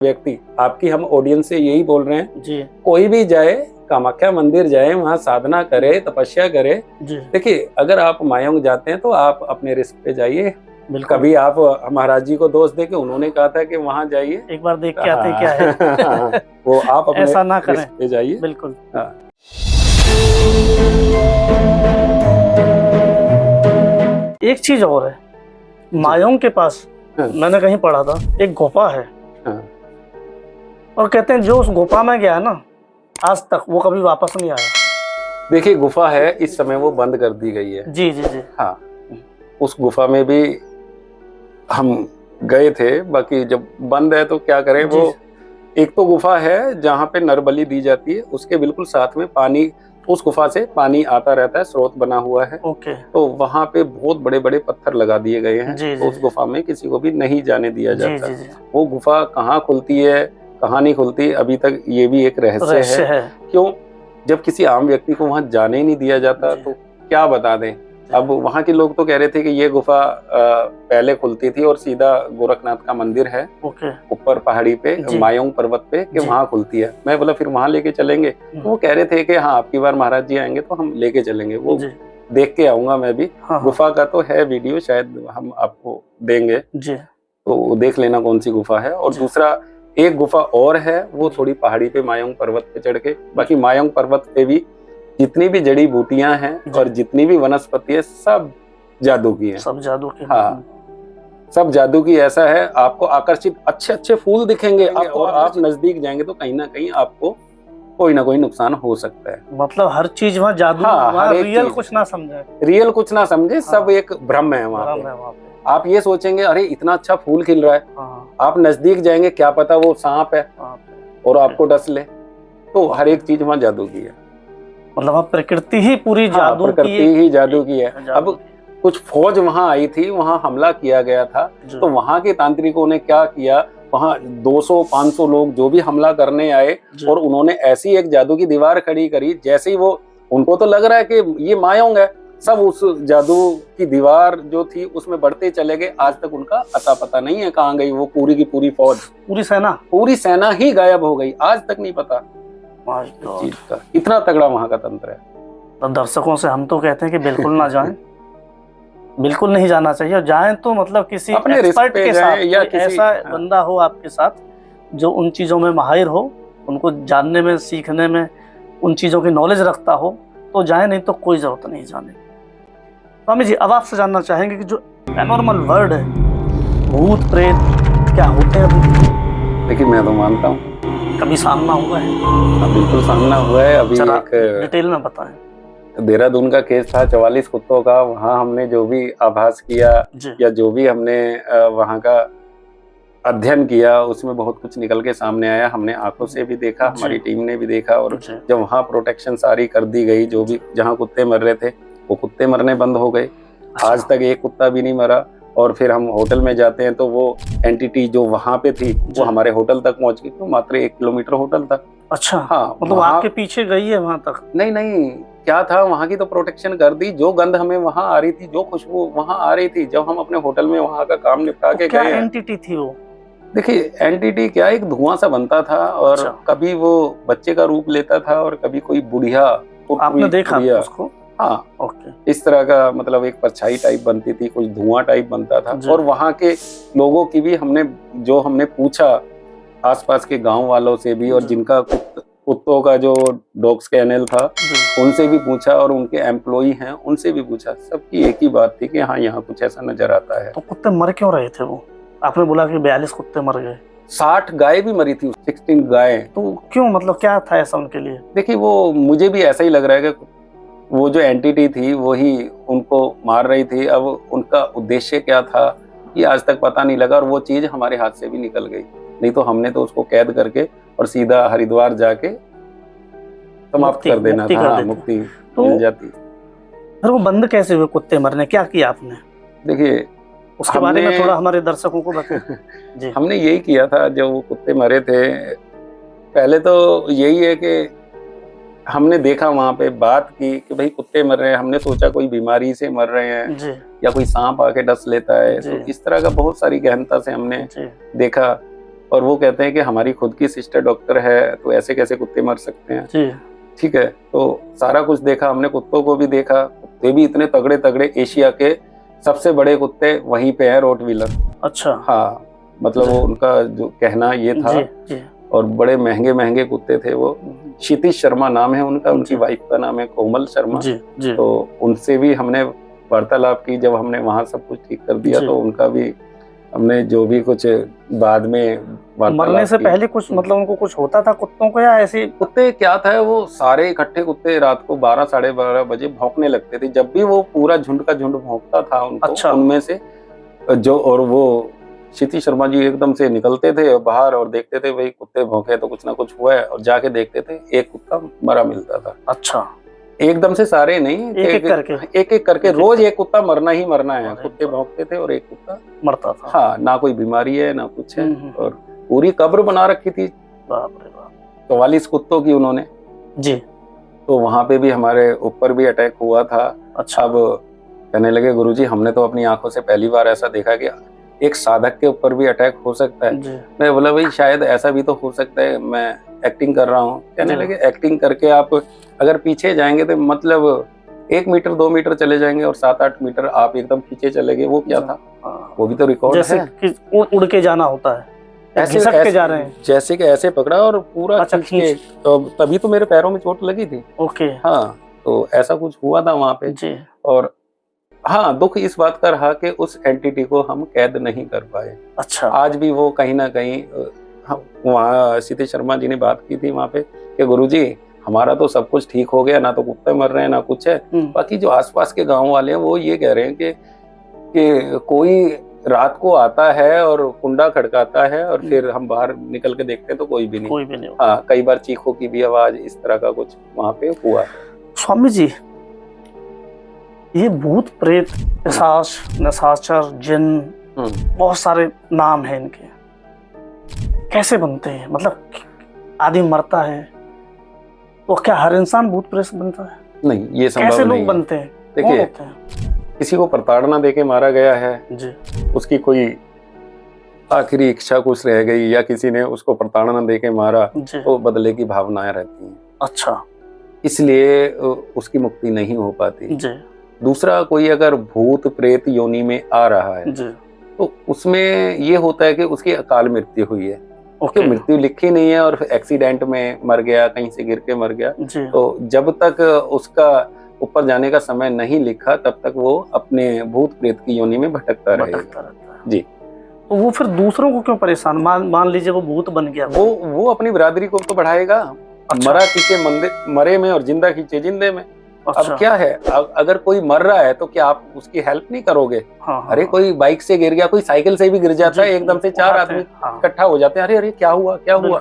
व्यक्ति, आपकी हम ऑडियंस से यही बोल रहे हैं जी कोई भी जाए, कामाख्या मंदिर जाए, वहाँ साधना करे, तपस्या करे। जी देखिए, अगर आप मायोंग जाते हैं तो आप अपने रिस्क पे जाइए। बिल्कुल। कभी आप महाराज जी को दोष दे के उन्होंने कहा था कि वहाँ जाइए, एक बार देख के आते हैं क्या है। हाँ, वो आप अपने ऐसा ना करें। रिस्क पे जाइए। बिल्कुल। हाँ। एक चीज और है, मायोंग के पास हाँ। मैंने कहीं पढ़ा था एक गुफा है, हाँ। और कहते हैं जो उस गुफा में गया ना, आज तक वो कभी वापस नहीं आया। देखिए, गुफा है, इस समय वो बंद कर दी गई है। जी जी जी। हाँ, उस गुफा में भी हम गए थे, बाकी जब बंद है तो क्या करें। जी। वो एक तो गुफा है जहाँ पे नरबली दी जाती है, उसके बिल्कुल साथ में पानी, उस गुफा से पानी आता रहता है, स्रोत बना हुआ है। ओके। तो वहाँ पे बहुत बड़े बड़े पत्थर लगा दिए गए हैं। जी, तो जी, उस गुफा में किसी को भी नहीं जाने दिया जी जाता। जी जी। वो गुफा कहाँ खुलती है, कहाँ नहीं खुलती, अभी तक ये भी एक रहस्य है। क्यों? जब किसी आम व्यक्ति को वहां जाने ही नहीं दिया जाता तो क्या बता दें। अब वहां के लोग तो कह रहे थे कि ये गुफा पहले खुलती थी और सीधा गोरखनाथ का मंदिर है ऊपर पहाड़ी पे, मायोंग पर्वत पे, कि वहां खुलती है। मैं बोला फिर वहां लेके चलेंगे। तो वो कह रहे थे कि हाँ, आपकी बार महाराज जी आएंगे तो हम लेके चलेंगे। वो देख के आऊंगा मैं भी। गुफा का तो है वीडियो, शायद हम आपको देंगे, तो देख लेना कौन सी गुफा है। और दूसरा एक गुफा और है, वो थोड़ी पहाड़ी पे मायोंग पर्वत पे चढ़ के। बाकी मायोंग पर्वत पे भी जितनी भी जड़ी बूटियां हैं और जितनी भी वनस्पति है, सब जादू की है। सब जादू की। हाँ, सब जादू की। ऐसा है, आपको आकर्षित अच्छे अच्छे फूल दिखेंगे आपको, और आप नजदीक जाएंगे तो कहीं ना कहीं आपको कोई ना कोई नुकसान हो सकता है। मतलब हर चीज वहाँ जादू। हाँ, वहाँ रियल कुछ ना समझे, रियल कुछ ना समझे, सब एक भ्रम है वहाँ पे। आप ये सोचेंगे अरे इतना अच्छा फूल खिल रहा है, आप नजदीक जाएंगे, क्या पता वो सांप है और आपको डस ले। तो हर एक चीज वहाँ जादू की है। मतलब अब प्रकृति ही पूरी जादू की, प्रकृति ही जादू की है। अब कुछ फौज वहां आई थी, वहां हमला किया गया था, तो वहां के तांत्रिकों ने क्या किया, वहां 200-500 लोग जो भी हमला करने आए, और उन्होंने ऐसी एक जादू की दीवार खड़ी करी, जैसे ही वो, उनको तो लग रहा है कि ये मायोंग है, सब उस जादू की दीवार जो थी उसमें बढ़ते चले गए। आज तक उनका अता पता नहीं है कहाँ गई वो पूरी की पूरी फौज, पूरी सेना ही गायब हो गई, आज तक नहीं पता चीज का। इतना तगड़ा वहां का तंत्र है। तो दर्शकों से हम तो कहते हैं कि बिल्कुल ना जाएं, बिल्कुल नहीं जाना चाहिए। और जाएं तो मतलब किसी एक्सपर्ट के साथ, या ऐसा बंदा हो आपके साथ जो उन चीजों में माहिर हो, उनको जानने में, सीखने में, उन चीजों की नॉलेज रखता हो, तो जाए, नहीं तो कोई जरूरत नहीं जाने। स्वामी जी, अब आपसे जानना चाहेंगे कि जो पैरानॉर्मल वर्ल्ड है, भूत प्रेत क्या होते हैं? देखिए, मैं तो मानता हूँ कभी सामना हुआ है? बिल्कुल सामना हुआ है। अभी एक डिटेल में बताएं। देहरादून का केस था 44 कुत्तों का। वहाँ हमने जो भी आभास किया या जो भी हमने वहाँ का अध्ययन किया, उसमें बहुत कुछ निकल के सामने आया। हमने आंखों से भी देखा, हमारी टीम ने भी देखा, और जब वहाँ प्रोटेक्शन सारी कर दी गई, जो भी जहाँ कुत्ते मर रहे थे वो कुत्ते मरने बंद हो गए। आज तक एक कुत्ता भी नहीं मरा। और फिर हम होटल में जाते हैं तो वो एंटिटी जो वहाँ पे थी वो हमारे होटल तक पहुँच गई। तो मात्र 1 किलोमीटर होटल तक। अच्छा, हाँ, मतलब आपके पीछे गई है वहाँ तक? नहीं, क्या था, वहाँ की तो प्रोटेक्शन कर दी। जो गंध हमें वहाँ आ रही थी, जो खुशबू वहाँ आ रही थी, जब हम अपने होटल में वहाँ का काम निपटा के गए। क्या एंटिटी थी वो? देखिए, एंटिटी क्या, एक धुआं सा बनता था, और कभी वो बच्चे का रूप लेता था और कभी कोई बुढ़िया। आपने देखा उसको? हाँ, इस तरह का, मतलब एक परछाई टाइप बनती थी, कुछ धुआं टाइप बनता था। और वहाँ के लोगों की भी हमने पूछा, आसपास के गांव वालों से भी, और जिनका कुत्तों का जो डॉग्स कैनल था उनसे भी पूछा, और उनके एम्प्लॉई हैं उनसे भी पूछा। सबकी एक ही बात थी कि हाँ, यहाँ कुछ ऐसा नजर आता है। तो कुत्ते मर क्यों रहे थे वो? आपने बोला कि 42 कुत्ते मर गए, 60 गाय भी मरी थी, 16 गाय। तो क्यों, मतलब क्या था ऐसा उनके लिए? देखिए, वो मुझे भी ऐसा ही लग रहा है कि वो जो एंटिटी थी वही उनको मार रही थी। अब उनका उद्देश्य क्या था ये आज तक पता नहीं लगा, और वो चीज हमारे हाथ से भी निकल गई। नहीं तो हमने तो उसको कैद करके और सीधा हरिद्वार जाके समाप्त कर देना था। हाँ, मुक्ति मिल जाती। फिर वो बंद कैसे हुए कुत्ते मरने? क्या किया आपने? देखिए, उसके बारे में थोड़ा हमारे दर्शकों को बताएं। हमने यही किया था। जब वो कुत्ते मरे थे, पहले तो यही है कि हमने देखा, वहाँ पे बात की कि भाई कुत्ते मर रहे हैं। हमने सोचा कोई बीमारी से मर रहे हैं या कोई सांप आके डस लेता है। तो इस तरह का बहुत सारी गहनता से हमने देखा। और वो कहते हैं कि हमारी खुद की सिस्टर डॉक्टर है, तो ऐसे कैसे कुत्ते मर सकते हैं। जी। ठीक है, तो सारा कुछ देखा हमने, कुत्तों को भी देखा, कुत्ते भी इतने तगड़े तगड़े, एशिया के सबसे बड़े कुत्ते वहीं पे हैं, रोटवीलर। अच्छा। हाँ, मतलब वो उनका जो कहना ये था। जी, जी। और बड़े महंगे महंगे कुत्ते थे वो। क्षितिज शर्मा नाम है उनका, उनकी वाइफ का नाम है कोमल शर्मा। जी, जी। तो उनसे भी हमने वार्तालाप की, जब हमने वहां सब कुछ ठीक कर दिया तो उनका भी हमने जो भी कुछ बाद में मरने से पहले कुछ मतलब उनको कुछ होता था कुत्तों को, या ऐसे? कुत्ते क्या था, वो सारे इकट्ठे कुत्ते रात को 12 साढ़े 12 बजे भौंकने लगते थे। जब भी वो पूरा झुंड का झुंड भौंकता था उनको, अच्छा। उनमें से जो, और वो क्षितिज शर्मा जी एकदम से निकलते थे बाहर और देखते थे भाई कुत्ते भौंके तो कुछ ना कुछ हुआ है, और जाके देखते थे एक कुत्ता मरा मिलता था। अच्छा। एकदम से सारे नहीं, एक एक करके रोज एक कुत्ता मरना ही मरना है। कुत्ते भौंकते थे और एक कुत्ता मरता था। हाँ, ना कोई बीमारी है ना कुछ है। और पूरी कब्र बना रखी थी, बाप रे बाप, 44 कुत्तों की उन्होंने जी। तो वहां पे भी हमारे ऊपर भी अटैक हुआ था। अच्छा। अब कहने लगे गुरुजी हमने तो अपनी आंखों से पहली बार ऐसा देखा कि एक साधक के ऊपर भी अटैक हो सकता है। मैं बोला भाई शायद ऐसा भी तो हो सकता है, मैं एक्टिंग कर रहा हूँ। कहने लगे एक्टिंग करके आप अगर पीछे जाएंगे तो मतलब 1 मीटर 2 मीटर चले जाएंगे और 7-8 मीटर आप एकदम पीछे चले गए। वो क्या था, वो भी तो रिकॉर्ड है। जैसे उड़ के जाना होता है, ऐसे के जा रहे हैं, जैसे कि ऐसे पकड़ा और पूरा खींच के, तो तभी तो मेरे पैरों में चोट लगी थी। ओके। हाँ, तो ऐसा कुछ हुआ था वहां पे जी। और हाँ, दुख इस बात का रहा कि उस एंटिटी को हम कैद नहीं कर पाए। अच्छा। आज भी वो कहीं ना कहीं, वहाँ क्षितिज शर्मा जी ने बात की थी वहां पे कि गुरुजी हमारा तो सब कुछ ठीक हो गया, ना तो कुत्ते मर रहे हैं ना कुछ है, बाकी जो आसपास के गांव वाले हैं वो ये कह रहे हैं कि कोई रात को आता है और कुंडा खड़काता है और फिर हम बाहर निकल के देखते हैं तो कोई भी नहीं। हाँ, कई बार चीखों की भी आवाज, इस तरह का कुछ वहां पे हुआ। स्वामी जी, ये भूत प्रेत पिशाच निशाचर जिन बहुत सारे नाम हैं इनके, कैसे बनते हैं? मतलब आदमी मरता है तो क्या हर इंसान भूत प्रेत बनता है? नहीं, ये संभव नहीं। कैसे लोग बनते हैं? देखिए, किसी को प्रताड़ना देके मारा गया है जी, उसकी कोई आखिरी इच्छा कुछ रह गई, या किसी ने उसको प्रताड़ना देके मारा तो बदले की भावनाएं रहती हैं। अच्छा, इसलिए उसकी मुक्ति नहीं हो पाती जी। दूसरा, कोई अगर भूत प्रेत योनि में आ रहा है जी, तो उसमें ये होता है कि उसकी अकाल मृत्यु हुई है। तो मृत्यु लिखी नहीं है और एक्सीडेंट में मर गया, कहीं से गिर के मर गया, तो जब तक उसका ऊपर जाने का समय नहीं लिखा तब तक वो अपने भूत प्रेत की योनि में भटकता रहेगा जी। तो वो फिर दूसरों को क्यों परेशान? मान लीजिए वो भूत बन गया, वो अपनी बिरादरी को तो बढ़ाएगा। अच्छा। मरा खींचे मरे में और जिंदा खींचे जिंदे में। अच्छा। अब क्या है, अगर कोई मर रहा है तो क्या आप उसकी हेल्प नहीं करोगे? हाँ, अरे कोई बाइक से गिर गया, कोई साइकिल से भी गिर जाता है, एकदम से 4 आदमी इकट्ठा हो जाते हैं, अरे अरे क्या हुआ क्या हुआ।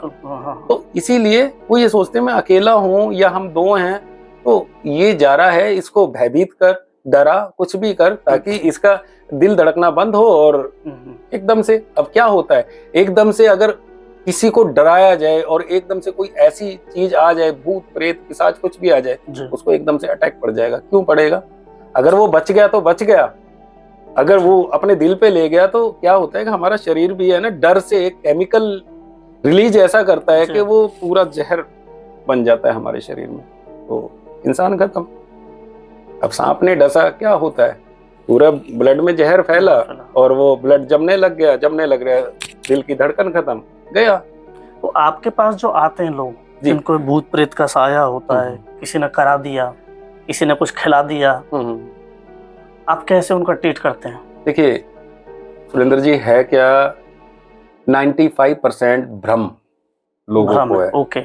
तो इसीलिए वो ये सोचते हैं मैं अकेला हूँ या हम 2 हैं, तो ये जा रहा है, इसको भयभीत कर, डरा, कुछ भी कर ताकि इसका दिल धड़कना बंद हो। और एकदम से अब क्या होता है, एकदम से अगर किसी को डराया जाए और एकदम से कोई ऐसी चीज आ जाए, भूत प्रेत पिशाच कुछ भी आ जाए, उसको एकदम से अटैक पड़ जाएगा। क्यों पड़ेगा? अगर वो बच गया तो बच गया, अगर वो अपने दिल पे ले गया तो क्या होता है कि हमारा शरीर भी है ना, डर से एक केमिकल रिलीज ऐसा करता है कि वो पूरा जहर बन जाता है हमारे शरीर में, तो इंसान खत्म। अब सांप ने डसा, क्या होता है, पूरा ब्लड में जहर फैला और वो ब्लड जमने लग गया, दिल की धड़कन खत्म, गया। तो आपके पास जो आते हैं लोग जिनको भूत प्रेत का साया होता है, किसी ने करा दिया, किसी ने कुछ खिला दिया, आप कैसे उनका ट्रीट करते हैं? देखिए सुरेंद्र जी, है क्या, 95% भ्रम लोगों को है। ओके,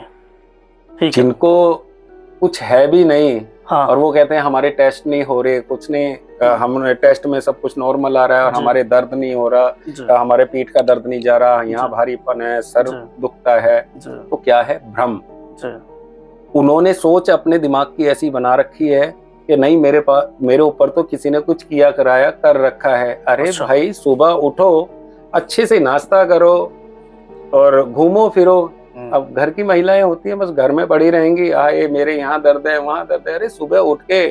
ठीक। जिनको कुछ है भी नहीं, हाँ, और वो कहते हैं हमारे टेस्ट नहीं हो रहे, कुछ नहीं, हमने टेस्ट में सब कुछ नॉर्मल आ रहा है और हमारे दर्द नहीं हो रहा, हमारे पीठ का दर्द नहीं जा रहा, यहाँ भारीपन है, सर दुखता है, तो क्या है, भ्रम। उन्होंने सोच अपने दिमाग की ऐसी बना रखी है कि नहीं, मेरे ऊपर तो किसी ने कुछ किया कराया कर रखा है। अरे भाई, सुबह उठो, अच्छे से नाश्ता करो और घूमो फिरो। अब घर की महिलाएं होती हैं बस घर में पड़ी रहेंगी, आए मेरे यहाँ दर्द है वहाँ दर्द है। अरे सुबह उठ के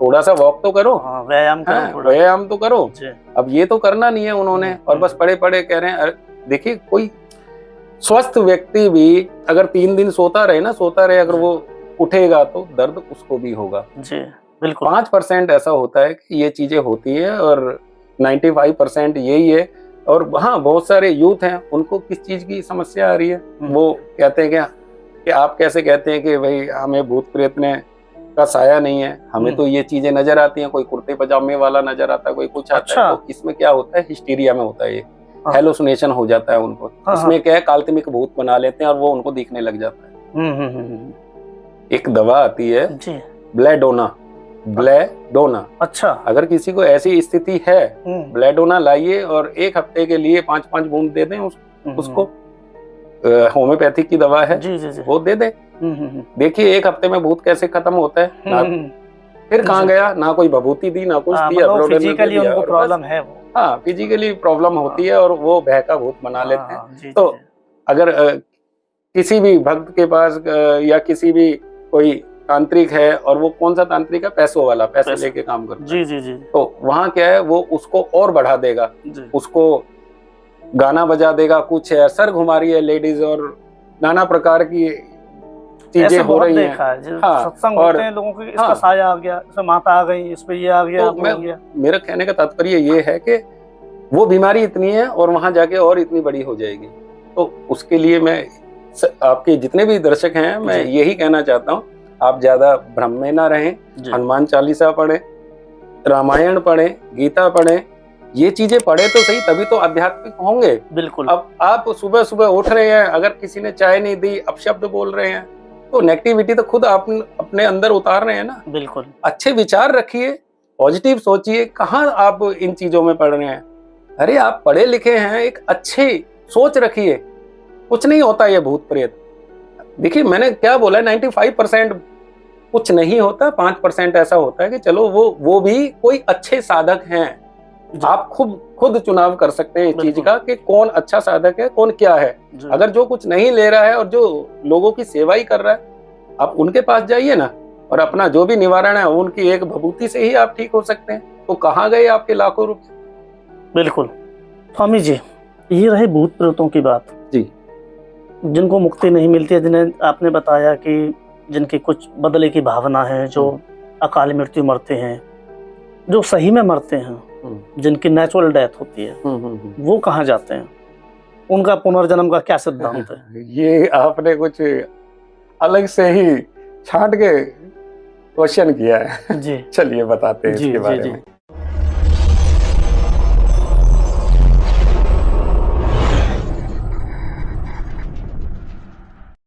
थोड़ा सा वॉक तो करो, व्यायाम तो करो। अब ये तो करना नहीं है उन्होंने, और बस पड़े पड़े कह रहे हैं। देखिए, कोई स्वस्थ व्यक्ति भी अगर 3 दिन सोता रहे, अगर वो उठेगा तो दर्द उसको भी होगा जी, बिल्कुल। 5% ऐसा होता है कि ये चीजें होती है और 95% यही है। और हाँ, बहुत सारे यूथ हैं, उनको किस चीज की समस्या आ रही है, वो कहते हैं कि आप कैसे कहते हैं कि भाई हमें भूत प्रेत ने का साया नहीं है, हमें तो ये चीजें नजर आती हैं, कोई कुर्ते पजामे वाला नजर आता है, कोई कुछ आता है। तो इसमें क्या होता है, हिस्टीरिया में होता है, ये हेलुसिनेशन हो जाता है उनको। इसमें क्या है, काल्पनिक भूत बना लेते हैं और वो उनको दिखने लग जाता है। एक दवा आती है ब्लेडोना। अच्छा, अगर किसी को ऐसी स्थिति है, ब्लेडोना लाइए और 1 हफ्ते के लिए 5-5 बूंद दे दें उसको। होम्योपैथिक की दवा है, वो दे दे। देखिए 1 हफ्ते में भूत कैसे खत्म होता है। फिर कहाँ गया, ना कोई भभूति दी, ना कुछ दिया। फिजिकली उनको प्रॉब्लम है वो। हाँ, फिजिकली प्रॉब्लम होती है और वो भय का भूत बना लेते हैं। तो अगर किसी भी भक्त के पास या किसी भी कोई तांत्रिक है, और वो कौन सा तांत्रिक है, पैसों वाला, पैसे लेके काम करता है, जी, तो वहाँ क्या है, वो उसको और बढ़ा देगा, उसको गाना बजा देगा, कुछ है, सर घुमा रही है लेडीज और नाना प्रकार की चीजें हो रही हैं। हाँ, सत्संग होते हैं लोगों के, इसका साया आ गया, इसमें माता आ गई, इस पे ये आ गया, तो मेरा कहने का तात्पर्य ये है कि वो बीमारी इतनी है और वहां जाके और इतनी बड़ी हो जाएगी। तो उसके लिए मैं आपके जितने भी दर्शक हैं, मैं यही कहना चाहता हूँ, आप ज्यादा भ्रम में ना रहें, हनुमान चालीसा पढ़ें, रामायण पढ़ें, गीता पढ़ें, ये चीजें पढ़े तो सही, तभी तो आध्यात्मिक होंगे। बिल्कुल। अब आप सुबह सुबह उठ रहे हैं, अगर किसी ने चाय नहीं दी, अपशब्द बोल रहे हैं, तो नेगेटिविटी तो खुद आप अपने अंदर उतार रहे हैं ना। बिल्कुल। अच्छे विचार रखिए, पॉजिटिव सोचिए। कहाँ आप इन चीजों में पढ़ रहे हैं? अरे आप पढ़े लिखे हैं, एक अच्छी सोच रखिए। कुछ नहीं होता ये भूत प्रेत। देखिए मैंने क्या बोला, 95% कुछ नहीं होता, 5% ऐसा होता है कि चलो वो भी कोई अच्छे साधक हैं। आप खुद चुनाव कर सकते हैं इस चीज का कि कौन अच्छा साधक है, कौन क्या है। अगर जो कुछ नहीं ले रहा है और जो लोगों की सेवा ही कर रहा है, आप उनके पास जाइए ना, और अपना जो भी निवारण है उनकी एक भभूति से ही आप ठीक हो सकते हैं। तो कहाँ गए आपके लाखों रुपए? बिल्कुल स्वामी जी, ये रही भूत प्रेतों की बात जी, जिनको मुक्ति नहीं मिलती है, जिन्हें आपने बताया कि जिनकी कुछ बदले की भावना है, जो अकाल मृत्यु मरते हैं, जो सही में मरते हैं, जिनकी नेचुरल डेथ होती है, वो कहाँ जाते हैं? उनका पुनर्जन्म का क्या सिद्धांत है? ये आपने कुछ अलग से ही छांट के क्वेश्चन किया है। जी, चलिए बताते हैं इसके बारे में।